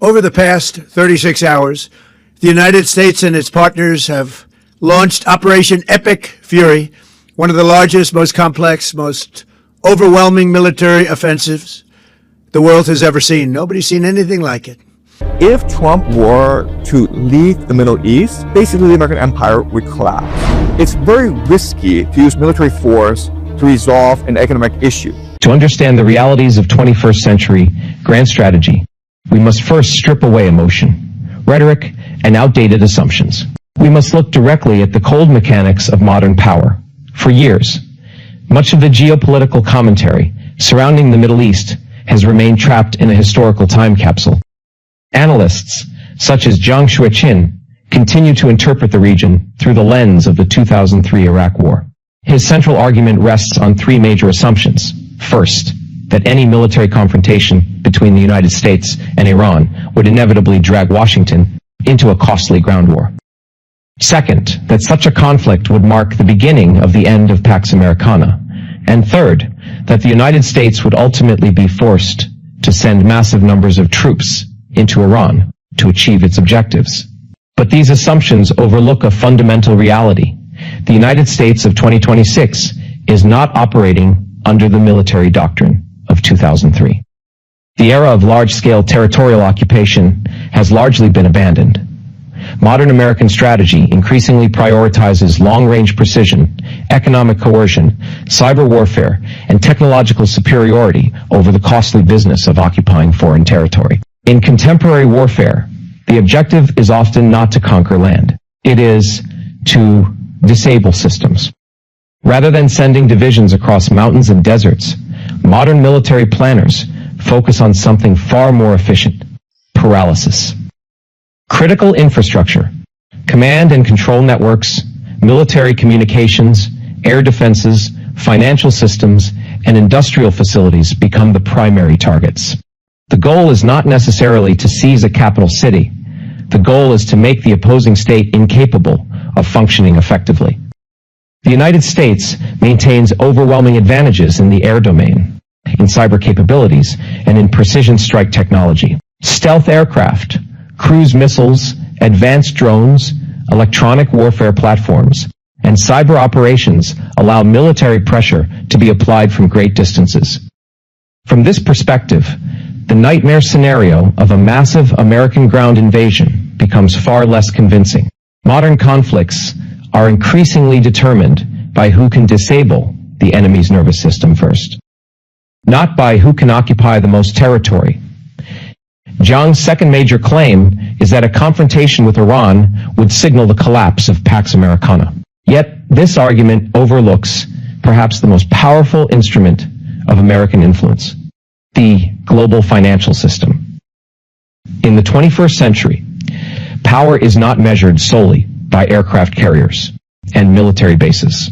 Over the past 36 hours, the United States and its partners have launched Operation Epic Fury, one of the largest, most complex, most overwhelming military offensives the world has ever seen. Nobody's seen anything like it. If Trump were to lead the Middle East, basically the American empire would collapse. It's very risky to use military force to resolve an economic issue. To understand the realities of 21st century grand strategy, we must first strip away emotion, rhetoric, and outdated assumptions. We must look directly at the cold mechanics of modern power. For years, much of the geopolitical commentary surrounding the Middle East has remained trapped in a historical time capsule. Analysts, such as Jiang Xueqin, continue to interpret the region through the lens of the 2003 Iraq War. His central argument rests on three major assumptions. First, that any military confrontation between the United States and Iran would inevitably drag Washington into a costly ground war. Second, that such a conflict would mark the beginning of the end of Pax Americana. And third, that the United States would ultimately be forced to send massive numbers of troops into Iran to achieve its objectives. But these assumptions overlook a fundamental reality. The United States of 2026 is not operating under the military doctrine of 2003. The era of large-scale territorial occupation has largely been abandoned. Modern American strategy increasingly prioritizes long-range precision, economic coercion, cyber warfare, and technological superiority over the costly business of occupying foreign territory. In contemporary warfare, the objective is often not to conquer land. It is to disable systems. Rather than sending divisions across mountains and deserts, modern military planners focus on something far more efficient: paralysis. Critical infrastructure, command and control networks, military communications, air defenses, financial systems, and industrial facilities become the primary targets. The goal is not necessarily to seize a capital city. The goal is to make the opposing state incapable of functioning effectively. The United States maintains overwhelming advantages in the air domain, in cyber capabilities, and in precision strike technology. Stealth aircraft, cruise missiles, advanced drones, electronic warfare platforms, and cyber operations allow military pressure to be applied from great distances. From this perspective, the nightmare scenario of a massive American ground invasion becomes far less convincing. Modern conflicts are increasingly determined by who can disable the enemy's nervous system first, not by who can occupy the most territory. Jiang's second major claim is that a confrontation with Iran would signal the collapse of Pax Americana. Yet, this argument overlooks perhaps the most powerful instrument of American influence: the global financial system. In the 21st century, power is not measured solely by aircraft carriers and military bases.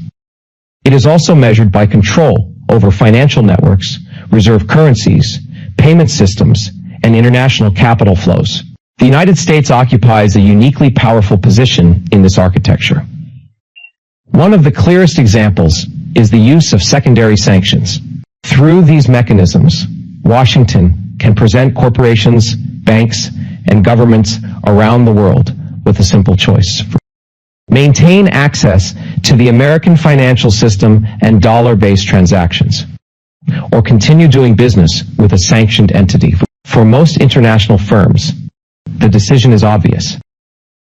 It is also measured by control over financial networks, reserve currencies, payment systems, and international capital flows. The United States occupies a uniquely powerful position in this architecture. One of the clearest examples is the use of secondary sanctions. Through these mechanisms, Washington can present corporations, banks, and governments around the world with a simple choice: maintain access to the American financial system and dollar-based transactions, or continue doing business with a sanctioned entity. For most international firms, the decision is obvious.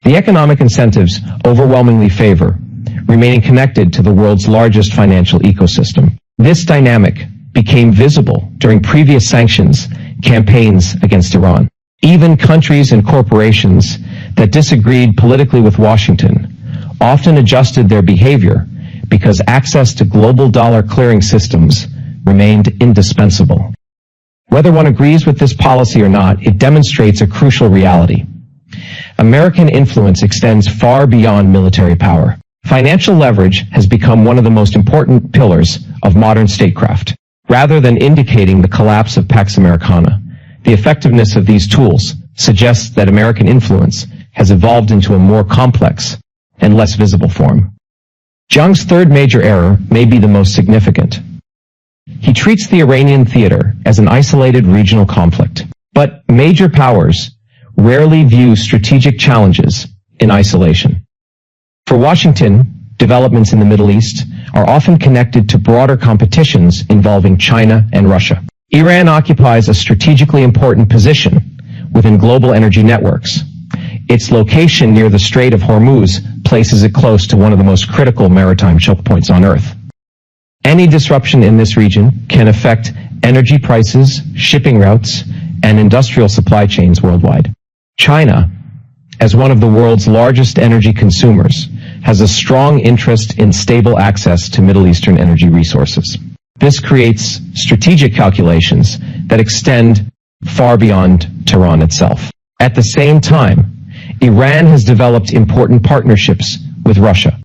The economic incentives overwhelmingly favor remaining connected to the world's largest financial ecosystem. This dynamic became visible during previous sanctions campaigns against Iran. Even countries and corporations that disagreed politically with Washington often adjusted their behavior because access to global dollar clearing systems remained indispensable. Whether one agrees with this policy or not, it demonstrates a crucial reality. American influence extends far beyond military power. Financial leverage has become one of the most important pillars of modern statecraft. Rather than indicating the collapse of Pax Americana, the effectiveness of these tools suggests that American influence has evolved into a more complex and less visible form. Jiang's third major error may be the most significant. He treats the Iranian theater as an isolated regional conflict. But major powers rarely view strategic challenges in isolation. For Washington, developments in the Middle East are often connected to broader competitions involving China and Russia. Iran occupies a strategically important position within global energy networks. Its location near the Strait of Hormuz places it close to one of the most critical maritime choke points on Earth. Any disruption in this region can affect energy prices, shipping routes, and industrial supply chains worldwide. China, as one of the world's largest energy consumers, has a strong interest in stable access to Middle Eastern energy resources. This creates strategic calculations that extend far beyond Tehran itself. At the same time, Iran has developed important partnerships with Russia.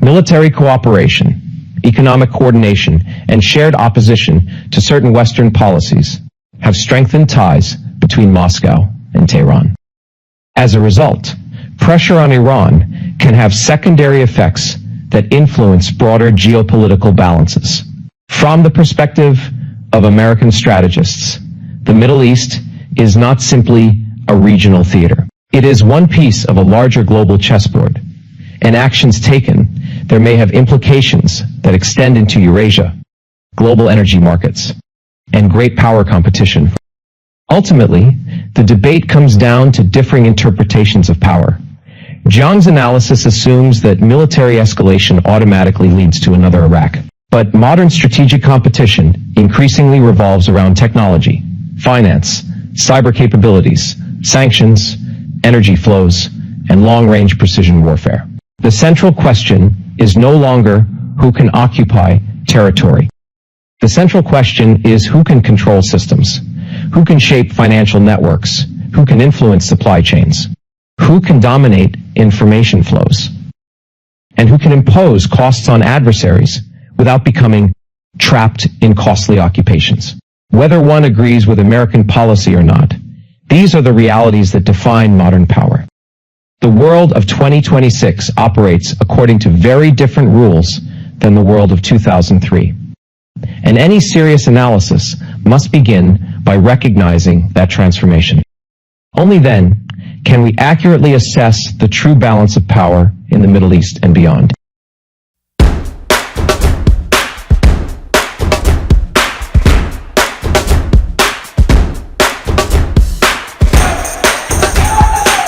Military cooperation, economic coordination, and shared opposition to certain Western policies have strengthened ties between Moscow and Tehran. As a result, pressure on Iran can have secondary effects that influence broader geopolitical balances. From the perspective of American strategists, the Middle East is not simply a regional theater. It is one piece of a larger global chessboard, and actions taken there may have implications that extend into Eurasia, global energy markets, and great power competition. Ultimately, the debate comes down to differing interpretations of power. Jiang's analysis assumes that military escalation automatically leads to another Iraq. But modern strategic competition increasingly revolves around technology, finance, cyber capabilities, sanctions, energy flows, and long-range precision warfare. The central question is no longer who can occupy territory. The central question is who can control systems, who can shape financial networks, who can influence supply chains, who can dominate information flows, and who can impose costs on adversaries without becoming trapped in costly occupations. Whether one agrees with American policy or not, these are the realities that define modern power. The world of 2026 operates according to very different rules than the world of 2003. And any serious analysis must begin by recognizing that transformation. Only then can we accurately assess the true balance of power in the Middle East and beyond.